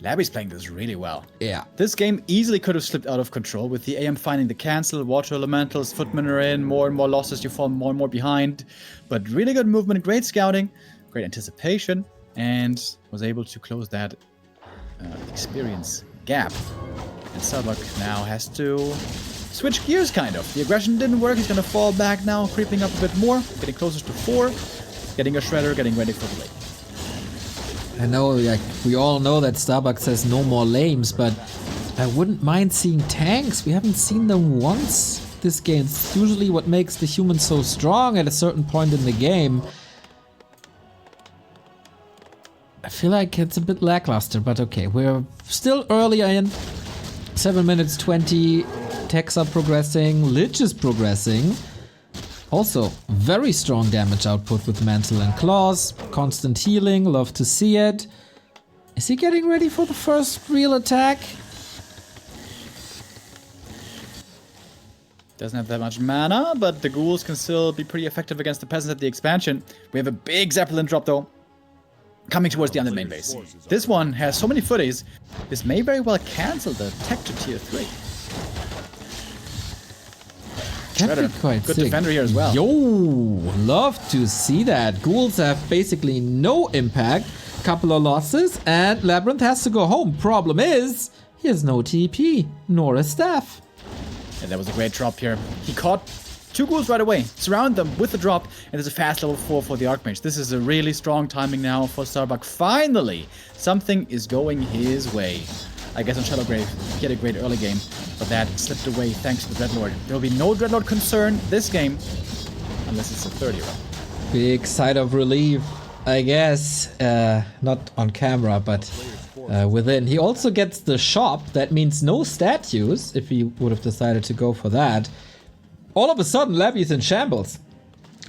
S2: Labby's playing this really well.
S1: Yeah.
S2: This game easily could have slipped out of control with the AM finding the cancel, water elementals, footmen are in, more and more losses, you fall more and more behind. But really good movement, great scouting, great anticipation, and was able to close that experience gap. And Starbuck now has to switch gears, kind of. The aggression didn't work, he's gonna fall back now, creeping up a bit more, getting closer to 4, getting a shredder, getting ready for the late.
S1: I know, like, we all know that Starbuck says no more lames, but I wouldn't mind seeing tanks. We haven't seen them once this game. It's usually what makes the humans so strong at a certain point in the game. I feel like it's a bit lackluster, but okay. We're still early in. 7 minutes 20. Techs are progressing. Lich is progressing. Also, very strong damage output with Mantle and Claws. Constant healing, love to see it. Is he getting ready for the first real attack?
S2: Doesn't have that much mana, but the ghouls can still be pretty effective against the peasants at the expansion. We have a big Zeppelin drop, though, coming towards the undead main base. This one has so many footies, this may very well cancel the tech to tier 3.
S1: That'd be quite
S2: good
S1: sick.
S2: defender here as well.
S1: Yo, love to see that. Ghouls have basically no impact. Couple of losses, and LabyRinth has to go home. Problem is, he has no TP, nor a staff.
S2: And that was a great drop here. He caught 2 ghouls right away. Surround them with the drop, and there's a fast level 4 for the Archmage. This is a really strong timing now for Starbuck. Finally, something is going his way. I guess on Shadowgrave, he had a great early game, but that slipped away thanks to the Dreadlord. There will be no Dreadlord concern this game, unless it's a 30-year.
S1: Big sigh of relief, I guess. Not on camera, but within. He also gets the shop. That means no statues, if he would have decided to go for that. All of a sudden, Labby's in shambles.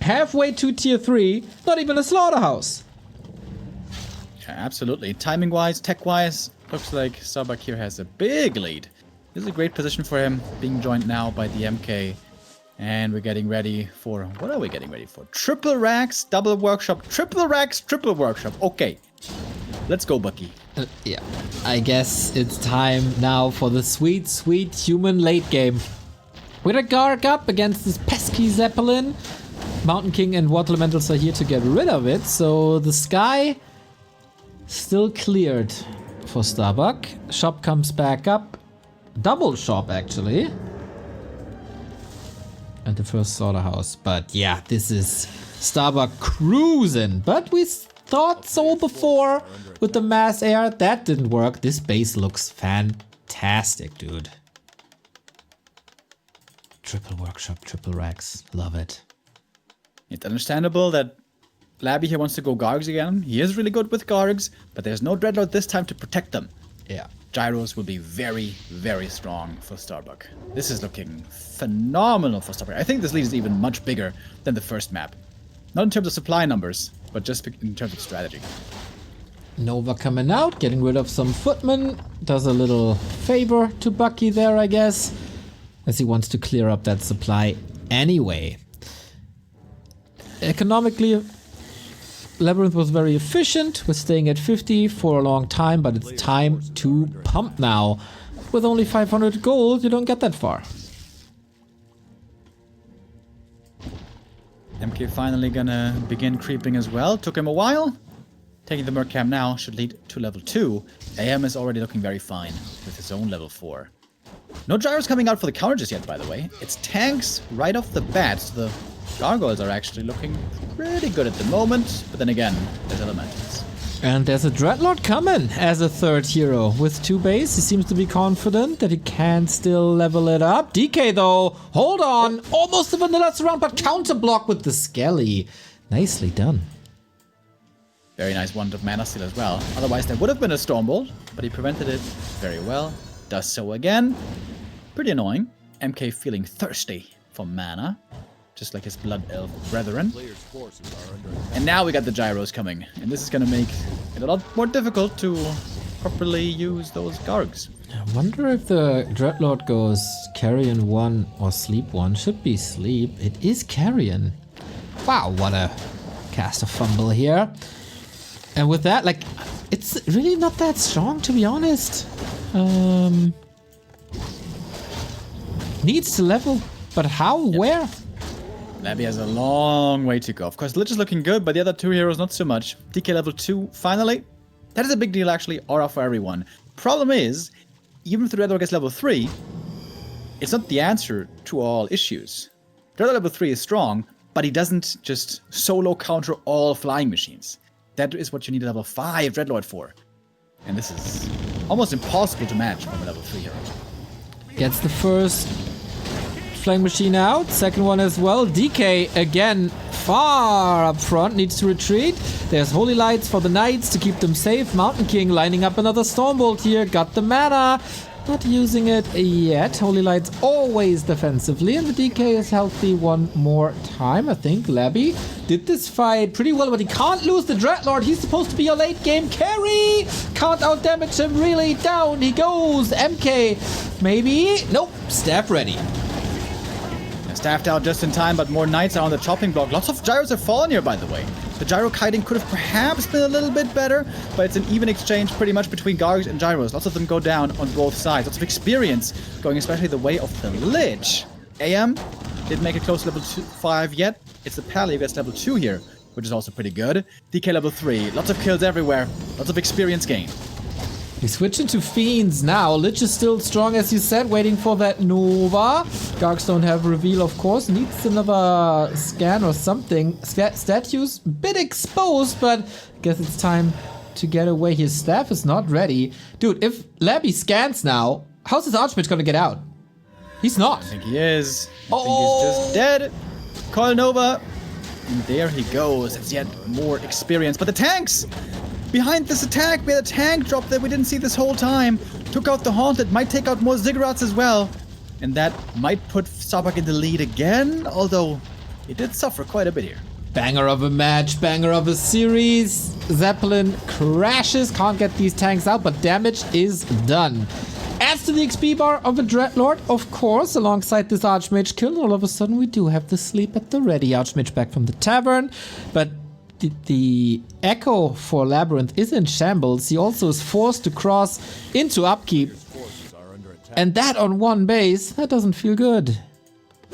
S1: Halfway to tier 3, not even a slaughterhouse.
S2: Yeah, absolutely. Timing-wise, tech-wise, looks like Starbuck here has a big lead. This is a great position for him, being joined now by the MK. And we're getting ready for... What are we getting ready for? Triple racks, double workshop, triple racks, triple workshop. Okay. Let's go, Bucky.
S1: Yeah, I guess it's time now for the sweet, sweet human late game. With a Garg up against this pesky Zeppelin. Mountain King and Water Elementals are here to get rid of it, so the sky still cleared for Starbuck. Shop comes back up. Double shop, actually. And the first slaughterhouse. But yeah, this is Starbuck cruising. But we thought so before with the mass air. That didn't work. This base looks fantastic, dude. Triple workshop, triple racks. Love it.
S2: It's understandable that Labby here wants to go Gargs again. He is really good with Gargs, but there's no Dreadlord this time to protect them.
S1: Yeah.
S2: Gyros will be very, very strong for Starbuck. This is looking phenomenal for Starbuck. I think this lead is even much bigger than the first map. Not in terms of supply numbers, but just in terms of strategy.
S1: Nova coming out, getting rid of some footmen. Does a little favor to Bucky there, I guess. As he wants to clear up that supply anyway. Economically, LabyRinth was very efficient with staying at 50 for a long time, but it's time to pump now. With only 500 gold, you don't get that far.
S2: MK finally gonna begin creeping as well. Took him a while. Taking the Merc Camp now should lead to level 2. AM is already looking very fine with his own level 4. No gyros coming out for the counter just yet, by the way. It's tanks right off the bat, so the gargoyles are actually looking pretty good at the moment. But then again, there's elementals.
S1: And there's a Dreadlord coming as a third hero. With 2 base, he seems to be confident that he can still level it up. DK though, hold on. Almost a vanilla surround, but counter block with the Skelly. Nicely done.
S2: Very nice wand of mana steal as well. Otherwise there would have been a Stormbolt, but he prevented it very well. Does so again. Pretty annoying. MK feeling thirsty for mana, just like his Blood Elf brethren. And now we got the gyros coming, and this is gonna make it a lot more difficult to properly use those Gargs.
S1: I wonder if the Dreadlord goes Carrion 1 or Sleep 1. Should be Sleep. It is Carrion. Wow, what a caster fumble here. And with that, like, it's really not that strong, to be honest. Needs to level, but how? Yep. Where?
S2: Labby has a long way to go. Of course, Lich is looking good, but the other 2 heroes not so much. DK level 2, finally. That is a big deal, actually, aura for everyone. Problem is, even if the Dreadlord gets level 3, it's not the answer to all issues. Dreadlord level 3 is strong, but he doesn't just solo counter all flying machines. That is what you need a level 5 Dreadlord for. And this is almost impossible to match from a level 3 hero.
S1: Gets the first flying machine out, second one as well. DK again far up front, needs to retreat. There's Holy Lights for the Knights to keep them safe. Mountain King lining up another Stormbolt here, got the mana. Not using it yet. Holy Lights always defensively, and the DK is healthy one more time. I think Labby did this fight pretty well, but he can't lose the Dreadlord. He's supposed to be a late game carry. Can't out damage him really. Down he goes. MK, maybe? Nope. Staff ready.
S2: Staffed out just in time, but more knights are on the chopping block. Lots of gyros have fallen here, by the way. The gyro kiting could have perhaps been a little bit better, but it's an even exchange pretty much between Gargs and gyros. Lots of them go down on both sides. Lots of experience going especially the way of the Lich. AM didn't make it close to level 5 yet. It's the Pally who gets level 2 here, which is also pretty good. DK level 3. Lots of kills everywhere. Lots of experience gain.
S1: He's switching to Fiends now. Lich is still strong, as you said, waiting for that Nova. Gargs don't have reveal, of course. Needs another scan or something. Statues, bit exposed, but I guess it's time to get away. His staff is not ready. Dude, if Labby scans now, how's his Archmage gonna get out? He's not.
S2: I think he is. I think he's just dead. Coil Nova. And there he goes. It's yet more experience. But the tanks! Behind this attack, we had a tank drop that we didn't see this whole time. Took out the Haunted, might take out more Ziggurats as well. And that might put Starbuck in the lead again, although he did suffer quite a bit here.
S1: Banger of a match, banger of a series. Zeppelin crashes, can't get these tanks out, but damage is done. Adds to the XP bar of a Dreadlord, of course, alongside this Archmage kill. All of a sudden we do have the sleep at the ready. Archmage back from the tavern, but the Echo for LabyRinth is in shambles. He also is forced to cross into upkeep. And that on one base, that doesn't feel good.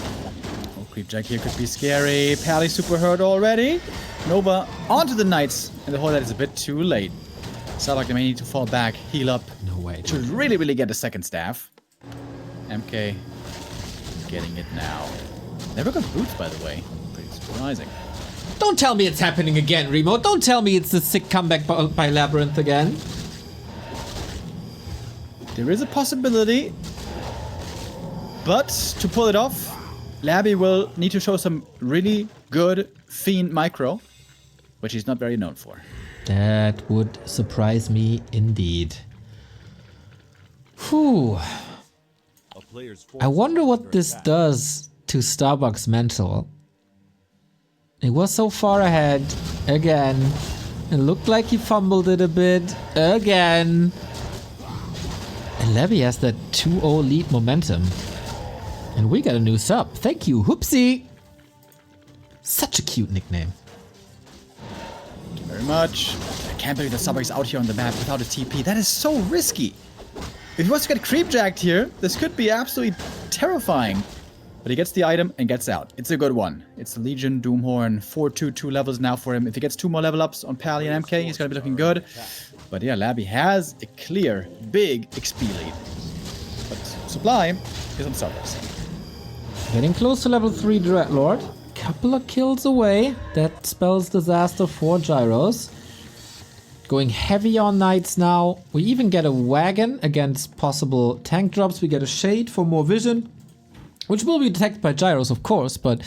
S2: Oh, Creepjack here could be scary. Pally super hurt already. Nova onto the Knights, and the whole that is a bit too late. Sounds like they may need to fall back, heal up.
S1: No way.
S2: To really get a second staff. MK getting it now. Never got boots, by the way. Pretty surprising.
S1: Don't tell me it's happening again, Remo. Don't tell me it's the sick comeback by LabyRinth again.
S2: There is a possibility. But to pull it off, Labby will need to show some really good Fiend micro, which he's not very known for.
S1: That would surprise me indeed. Whew. I wonder what this does to Starbuck's mental. He was so far ahead again. It looked like he fumbled it a bit again. And Labby has that 2-0 lead momentum. And we got a new sub. Thank you, Hoopsie. Such a cute nickname.
S2: Thank you very much. I can't believe that Starbuck is out here on the map without a TP. That is so risky. If he wants to get creepjacked here, this could be absolutely terrifying. But he gets the item and gets out. It's a good one. It's the Legion Doomhorn. 4/2 levels now for him. If he gets 2 more level ups on Pally and MK, he's gonna be looking good. But yeah, Labby has a clear, big XP lead. But Supply is on Starbuck's.
S1: Getting close to level 3 Dreadlord. Couple of kills away. That spells disaster for Gyros. Going heavy on Knights now. We even get a wagon against possible tank drops. We get a shade for more vision, which will be detected by Gyros, of course, but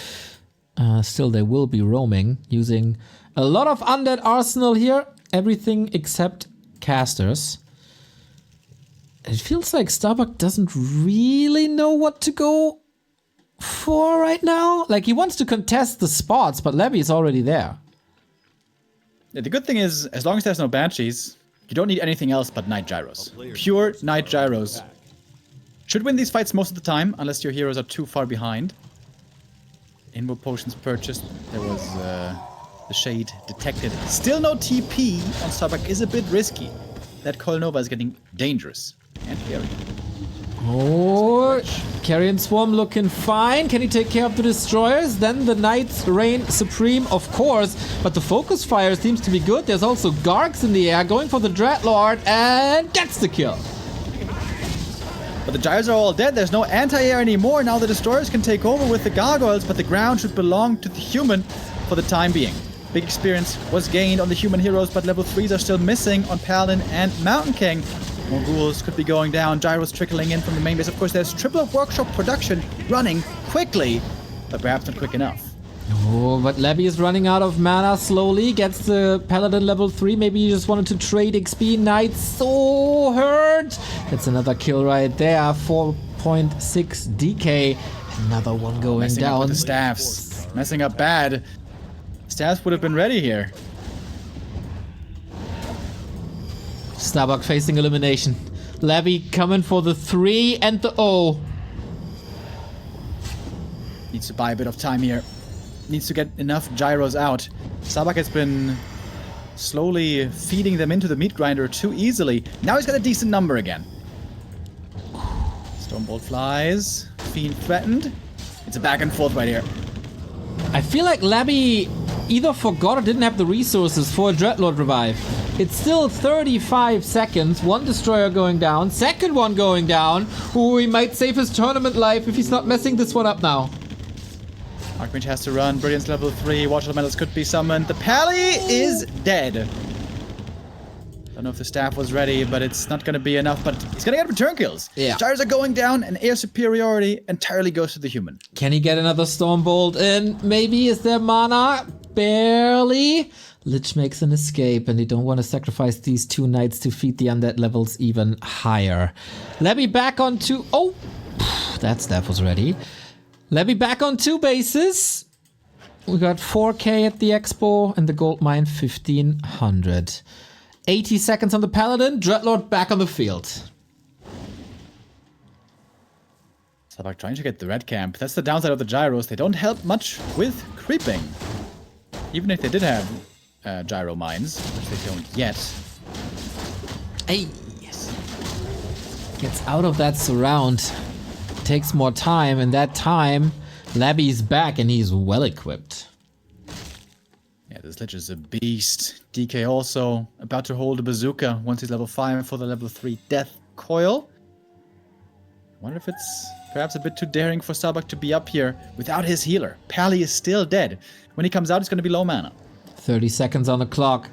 S1: still they will be roaming, using a lot of undead arsenal here. Everything except casters. It feels like Starbuck doesn't really know what to go for right now. Like, he wants to contest the spots, but Labby is already there.
S2: Yeah, the good thing is, as long as there's no Banshees, you don't need anything else but Knight Gyros. Pure Knight Gyros. Should win these fights most of the time, unless your heroes are too far behind. Invoke potions purchased. There was the shade detected. Still no TP on Starbuck is a bit risky. That Coil Nova is getting dangerous. And scary.
S1: Oh, Carrion Swarm looking fine. Can he take care of the destroyers? Then the Knights reign supreme, of course. But the focus fire seems to be good. There's also Gargs in the air going for the Dreadlord and gets the kill.
S2: But the Gyros are all dead. There's no anti-air anymore. Now the destroyers can take over with the gargoyles, but the ground should belong to the human for the time being. Big experience was gained on the human heroes, but level 3s are still missing on Paladin and Mountain King. More ghouls could be going down. Gyros trickling in from the main base. Of course, there's triple workshop production running quickly, but perhaps not quick enough.
S1: Oh, but Labby is running out of mana slowly. Gets the Paladin level 3. Maybe he just wanted to trade XP. Knight so hurt. That's another kill right there. 4.6 DK. Another one going
S2: Messing
S1: down.
S2: up with the staffs. Messing up bad. Staffs would have been ready here.
S1: Starbuck facing elimination. Labby coming for the 3 and the O.
S2: Needs to buy a bit of time here. Needs to get enough Gyros out. Starbuck has been slowly feeding them into the meat grinder too easily. Now he's got a decent number again. Stormbolt flies. Fiend threatened. It's a back and forth right here.
S1: I feel like Labby either forgot or didn't have the resources for a Dreadlord revive. It's still 35 seconds. One destroyer going down. Second one going down. Ooh, he might save his tournament life if he's not messing this one up now.
S2: Archmage has to run. Brilliance level 3. Watch elementals could be summoned. The Pally is dead. Don't know if the staff was ready, but it's not going to be enough. But he's going to get return kills.
S1: Yeah.
S2: Gyros are going down, and air superiority entirely goes to the human.
S1: Can he get another Stormbolt in? Maybe. Is there mana? Barely. Lich makes an escape, and they don't want to sacrifice these 2 knights to feed the undead levels even higher. Labby back on 2. Oh, that staff was ready. Labby back on 2 bases. We got 4k at the expo, and the gold mine 1500. 80 seconds on the Paladin. Dreadlord back on the field.
S2: Starbuck trying to get the red camp. That's the downside of the gyros. They don't help much with creeping. Even if they did have gyro mines, which they don't yet.
S1: Hey, yes. Gets out of that surround. Takes more time, and that time, Labby's back and he's well equipped.
S2: Yeah, this Lich is a beast. DK also about to hold a bazooka once he's level 5 for the level 3 death coil. Wonder if it's perhaps a bit too daring for Starbuck to be up here without his healer. Pally is still dead. When he comes out, it's going to be low mana.
S1: 30 seconds on the clock.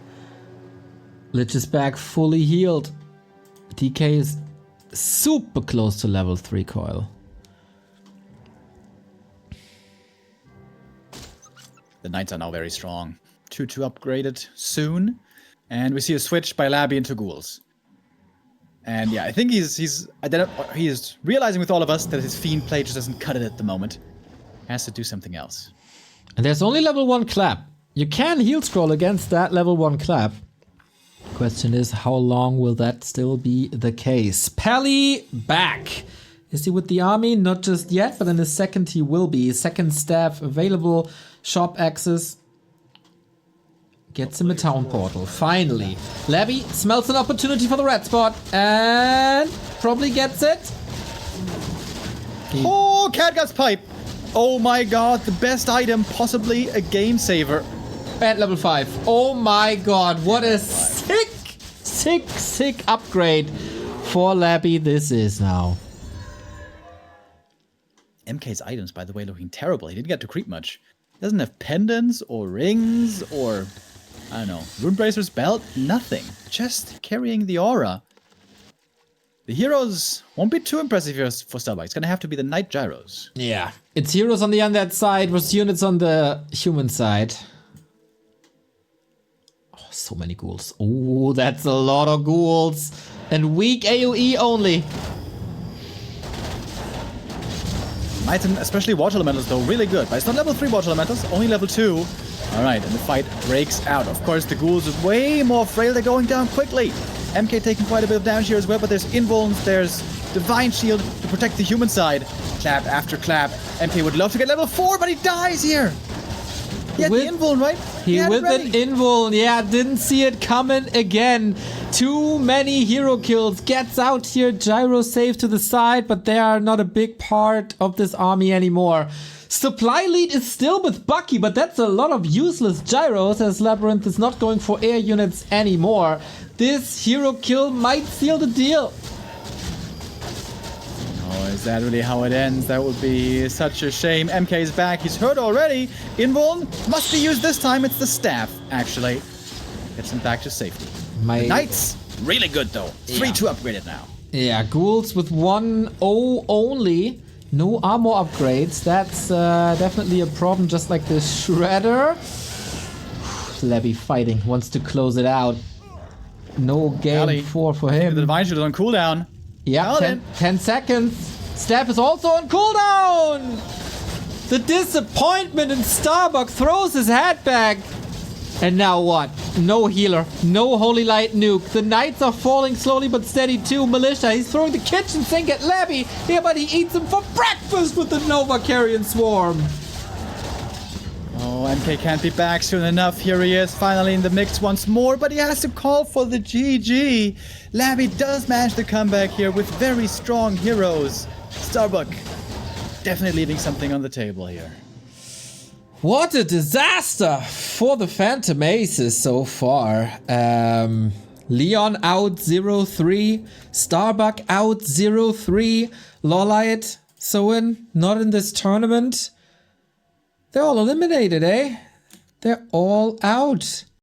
S1: Lich is back fully healed. DK is super close to level 3 coil.
S2: The knights are now very strong. 2-2 upgraded soon. And we see a switch by Labby into ghouls. And yeah, I think he's realizing with all of us that his fiend play just doesn't cut it at the moment. Has to do something else.
S1: And there's only level 1 clap. You can heal scroll against that level 1 clap. Question is, how long will that still be the case? Pally back. Is he with the army? Not just yet, but in a second he will be. Second staff available. Shop access. Gets him a town portal. Finally. Labby smells an opportunity for the red spot. And probably gets it.
S2: Oh, Catgut's pipe. Oh my god, the best item, possibly a game saver.
S1: At level 5. Oh my god, what a sick upgrade for Labby this is now.
S2: MK's items, by the way, looking terrible. He didn't get to creep much. He doesn't have pendants or rings or, I don't know, Runebracer's belt. Nothing. Just carrying the aura. The heroes won't be too impressive here for Starbuck. It's going to have to be the Knight Gyros.
S1: Yeah. It's heroes on the undead side versus units on the human side. Oh, so many ghouls. Oh, that's a lot of ghouls. And weak AoE only.
S2: Knights and especially Watch Elementals, though, really good. But it's not level 3 Watch Elementals, only level 2. Alright, and the fight breaks out. Of course, the ghouls are way more frail. They're going down quickly. MK taking quite a bit of damage here as well, but there's invulns, there's Divine Shield to protect the human side. Clap after clap. MK would love to get level 4, but he dies here. He had the invuln, right?
S1: He with an invuln, yeah, didn't see it coming again. Too many hero kills. Gets out here, gyro save to the side, but they are not a big part of this army anymore. Supply lead is still with Bucky, but that's a lot of useless gyros as LabyRinth is not going for air units anymore. This hero kill might seal the deal.
S2: Oh, is that really how it ends? That would be such a shame. MK is back. He's hurt already. Invuln must be used this time. It's the staff, actually. Gets him back to safety. The Knights, really good though. 3-2 upgraded now.
S1: Yeah, ghouls with 1-0 only. No armor upgrades. That's definitely a problem, just like the Shredder. Labby fighting, wants to close it out. No game 4 for him.
S2: The Divine Shield is on cooldown.
S1: Yeah, 10 seconds. Staff is also on cooldown. The disappointment in Starbuck throws his hat back. And now what? No healer, no Holy Light nuke. The Knights are falling slowly but steady too. Militia, he's throwing the kitchen sink at Labby. Yeah, but he eats him for breakfast with the Nova Carrion Swarm.
S2: Oh, MK can't be back soon enough. Here he is, finally in the mix once more, but he has to call for the GG. Labby does manage the comeback here with very strong heroes. Starbuck definitely leaving something on the table here.
S1: What a disaster for the Phantom Aces so far. Leon out 0-3, Starbuck out 0-3, Lolite, Soin not in this tournament. They're all eliminated, eh? They're all out.